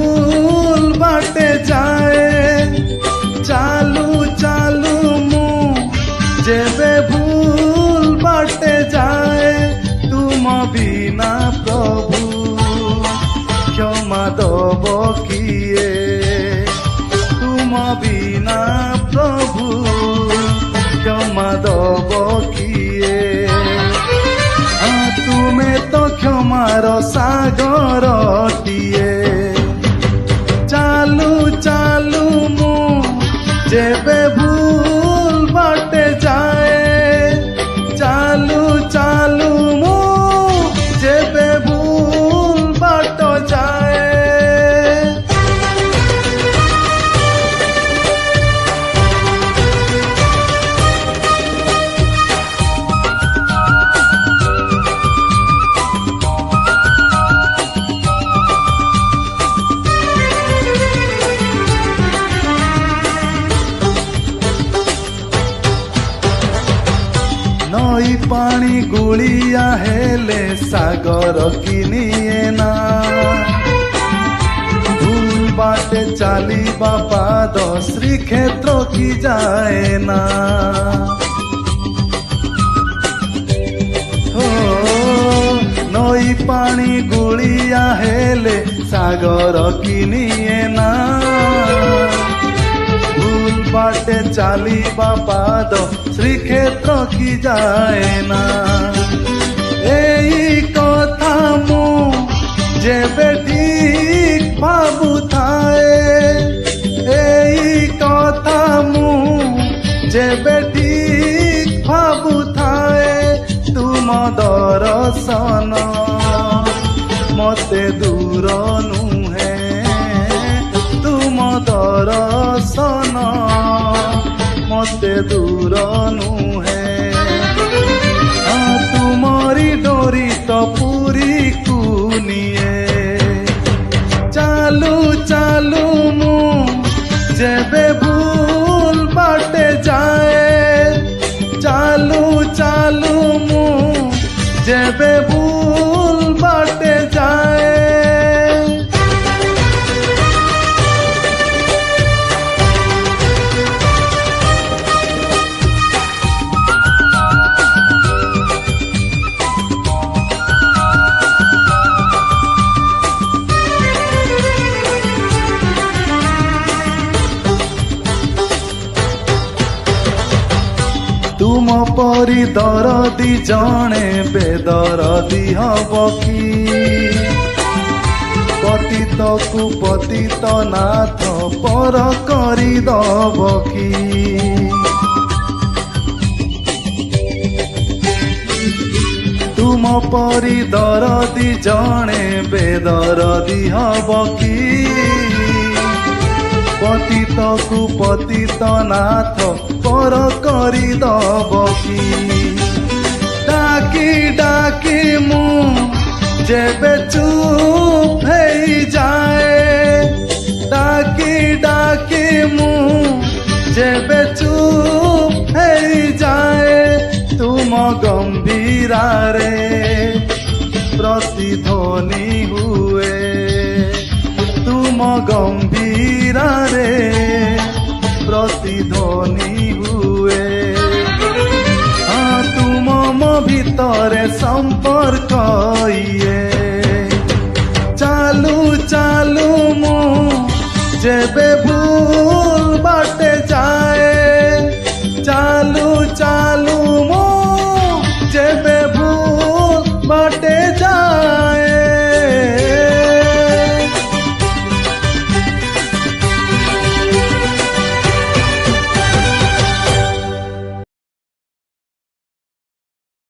ভুল বাটে যায় চালু চালু মু যেবে ভুল বাটে যায় তুম বিনা প্রভু ক্ষমা দব কিয়ে তুম বিনা প্রভু ক্ষমা দব কিয়ে তুমে তো ক্ষমার সাগরটিয়ে চালু চালু মু যেবে ভুল বাটে যায় চালু চালু মু যেবে ভুল বাট যায় নই পানি গুলিয়া হেলে সাগর কিনিয়ে না ভুল বাটে চালিবা পাদ শ্রীক্ষেত্র কি যায় না নই পানি গুলিয়া হেলে সাগর কিনিয়ে না ভুল বাটে চালিবা পাদ শ্রীক্ষেত্র কি যায় না এই কথা মু যেবে ঠিক ভাবুথায়ে এই কথা মু যেবে ঠিক ভাবুথায়ে তুম দর্শন মতে দূর নুহে তুম দর্শন মতে দূর নুহে তুমরি ডোরি তো পুরী কুনিয়ে চালু চালু মু যেবে ভুল বাটে যায় চালু চালু মু যেবে ভুল বাটে যায় তুম পরি দরদি জনে বেদরদি হব কি পতিতকু পতিত নাথ পর করি দব কি তুম পরি দরদি জনে বেদরদি হব কি পতিতকু পতিত নাথ পর করি দব কি ডাকি ডাকি মু যেবে চুপ হেই যায় ডাকি ডাকি মু যেবে চুপ হেই যায় তুম গম্ভীরারে প্রতিধ্বনি হুয়ে তুম গম্ভীরারে প্রতিধ্বনি হুয়ে তুম মো ভিতরে সম্পর্ক ইয়ে চালু চালু মু যেবে